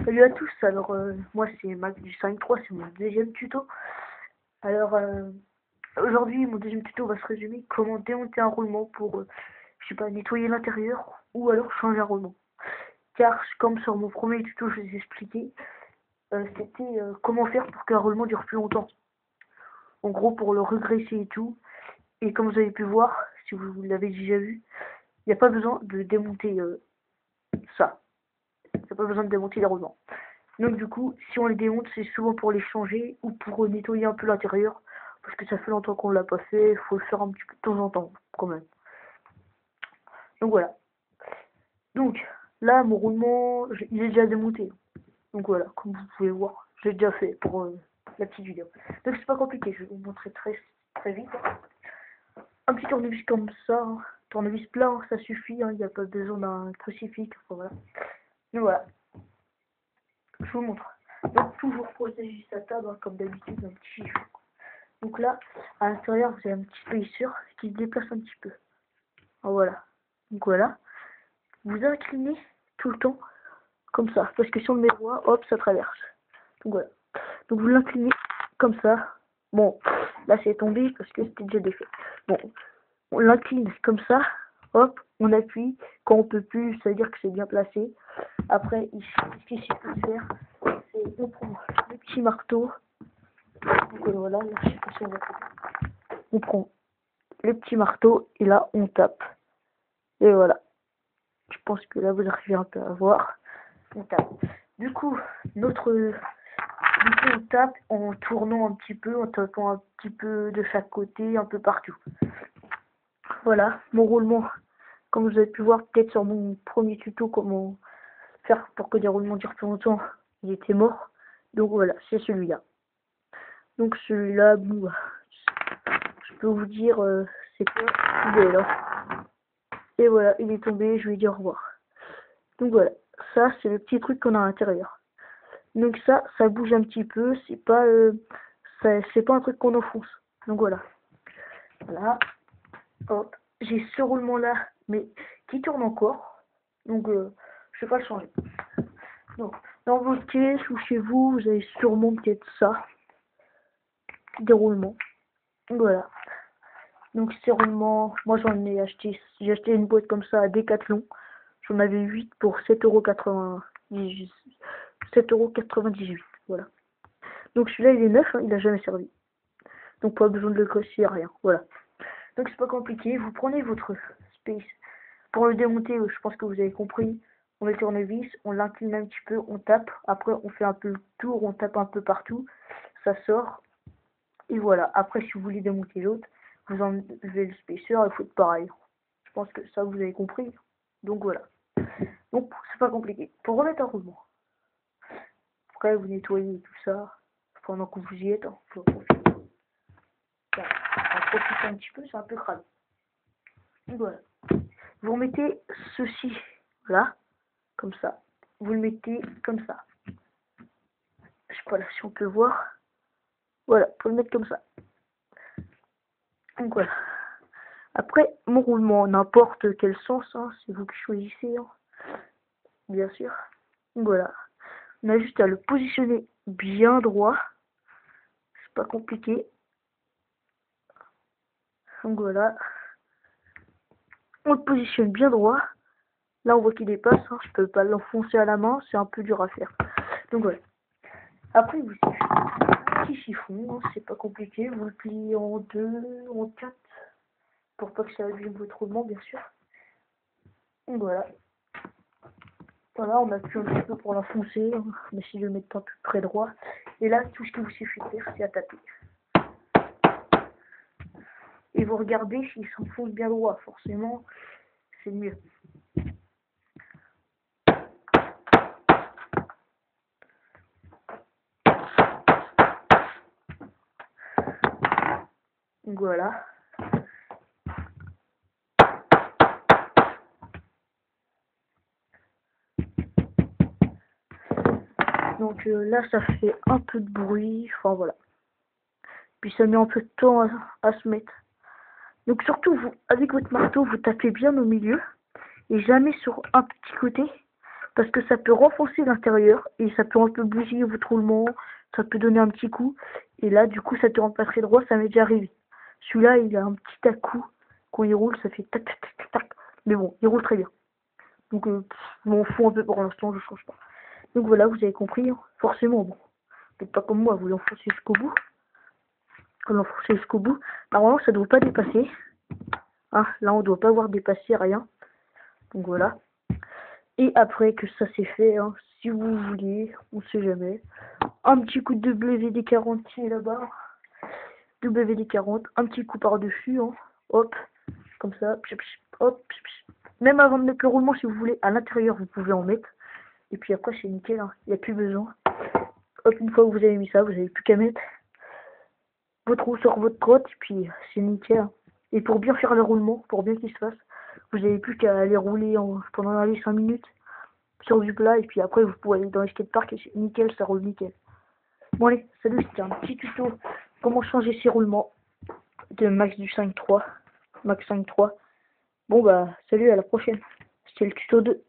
Salut à tous, alors moi c'est Mac du 5.3, c'est mon deuxième tuto. Alors aujourd'hui mon deuxième tuto va se résumer comment démonter un roulement pour, je sais pas, nettoyer l'intérieur ou alors changer un roulement. Car comme sur mon premier tuto je vous ai expliqué, c'était comment faire pour qu'un roulement dure plus longtemps. En gros pour le regresser et tout. Et comme vous avez pu voir, si vous l'avez déjà vu, il n'y a pas besoin de démonter ça. Il n'y a pas besoin de démonter les roulements. Donc du coup, si on les démonte, c'est souvent pour les changer ou pour nettoyer un peu l'intérieur. Parce que ça fait longtemps qu'on l'a pas fait, il faut le faire un petit peu de temps en temps, quand même. Donc voilà. Donc, là, mon roulement, il est déjà démonté. Donc voilà, comme vous pouvez voir, j'ai déjà fait pour la petite vidéo. Donc c'est pas compliqué, je vais vous montrer très vite. Un petit tournevis comme ça, hein. Tournevis plat, ça suffit, hein. Il n'y a pas besoin d'un crucifix, enfin, voilà. Donc voilà, je vous montre. Donc toujours protéger sa table, hein, comme d'habitude, un petit chiffon. Donc là, à l'intérieur, vous avez un petit spaceur qui se déplace un petit peu. Voilà. Donc voilà. Vous inclinez tout le temps comme ça. Parce que si on le met droit, hop, ça traverse. Donc voilà. Donc vous l'inclinez comme ça. Bon, là c'est tombé parce que c'était déjà défait. Bon, on l'incline comme ça. Hop, on appuie. Quand on peut plus, ça veut dire que c'est bien placé. Après, ici, ce qu'il suffit de faire, c'est on prend le petit marteau. Donc voilà, là, je sais pas si on va faire. On prend le petit marteau et là on tape. Et voilà. Je pense que là vous arrivez un peu à voir. On tape. Du coup, on tape en tournant un petit peu, en tapant un petit peu de chaque côté, un peu partout. Voilà, mon roulement. Comme vous avez pu voir peut-être sur mon premier tuto comment faire pour que des roulements durent plus longtemps, il était mort. Donc voilà, c'est celui-là. Donc celui-là, bon, je peux vous dire, c'est pas il est là. Et voilà, il est tombé, je lui ai dit au revoir. Donc voilà, ça c'est le petit truc qu'on a à l'intérieur. Donc ça bouge un petit peu, c'est pas un truc qu'on enfonce. Donc voilà. Voilà. Hop, j'ai ce roulement là, mais qui tourne encore. Donc je vais pas le changer. Donc dans votre caisse ou chez vous, vous avez sûrement peut-être ça. Des roulements. Donc voilà. Donc ces roulements, moi j'en ai acheté, j'ai acheté une boîte comme ça à Decathlon. J'en avais 8 pour 7,98 7,98 €. Voilà. Donc celui-là il est neuf, hein, il n'a jamais servi. Donc pas besoin de le casser, rien. Voilà. Donc c'est pas compliqué. Vous prenez votre space. Pour le démonter, je pense que vous avez compris. On le tournevis, on l'incline un petit peu, on tape. Après on fait un peu le tour, on tape un peu partout. Ça sort. Et voilà. Après si vous voulez démonter l'autre, vous enlevez le spacer et vous faites pareil. Je pense que ça vous avez compris. Donc voilà. Donc c'est pas compliqué. Pour remettre un roulement. Après vous nettoyez tout ça. Pendant que vous y êtes, hein, faut profiter. Voilà. On profite un petit peu, c'est un peu crade. Donc voilà. Vous remettez ceci là, comme ça. Vous le mettez comme ça. Je sais pas là si on peut voir. Voilà, faut le mettre comme ça. Donc voilà. Après, mon roulement, n'importe quel sens, hein, c'est vous qui choisissez, hein, bien sûr. Donc voilà. On a juste à le positionner bien droit. C'est pas compliqué. Donc voilà. On le positionne bien droit. Là, on voit qu'il dépasse. Hein. Je peux pas l'enfoncer à la main. C'est un peu dur à faire. Donc voilà. Après, vous un petit chiffon. Hein. C'est pas compliqué. Vous le pliez en 2, en 4. Pour pas que ça abîme votre roulement, bien sûr. Donc voilà. Voilà, on appuie un petit peu pour l'enfoncer. On essaie de le mettre un peu près droit. Et là, tout ce qu'il vous suffit de faire, c'est à taper. Et vous regardez s'il s'enfonce bien droit. Forcément, c'est mieux. Donc voilà. Donc là, ça fait un peu de bruit. Enfin voilà. Puis ça met un peu de temps à se mettre. Donc surtout, vous, avec votre marteau, vous tapez bien au milieu. Et jamais sur un petit côté. parce que ça peut renforcer l'intérieur et ça peut un peu bousiller votre roulement, ça peut donner un petit coup et là du coup ça te rend pas très droit, ça m'est déjà arrivé. Celui-là il a un petit à-coup, quand il roule ça fait tac tac tac tac, mais bon il roule très bien. Donc je m'en fous un peu pour l'instant, je change pas. Donc voilà, vous avez compris, hein. Forcément bon, peut-être pas comme moi, vous l'enfoncez jusqu'au bout. Quand l'enfoncez jusqu'au bout, normalement ça doit pas dépasser. Hein, là on doit pas avoir dépassé rien. Donc voilà. Et après que ça c'est fait, hein, si vous voulez, on sait jamais, un petit coup de WD-40 qui est là-bas, WD-40, un petit coup par-dessus, hein, hop, comme ça, hop, même avant de mettre le roulement, si vous voulez, à l'intérieur, vous pouvez en mettre, et puis après c'est nickel, hein, il n'y a plus besoin. Hop, une fois que vous avez mis ça, vous n'avez plus qu'à mettre votre roue sur votre crotte, et puis c'est nickel. Hein. Et pour bien faire le roulement, pour bien qu'il se fasse, vous n'avez plus qu'à aller rouler pendant les 5 minutes. Sur du plat et puis après vous pouvez aller dans les skateparks et c'est nickel, ça roule nickel. Bon allez, salut, c'était un petit tuto comment changer ses roulements de Max du 5.3, Max 5.3. Bon bah salut, à la prochaine, c'était le tuto 2.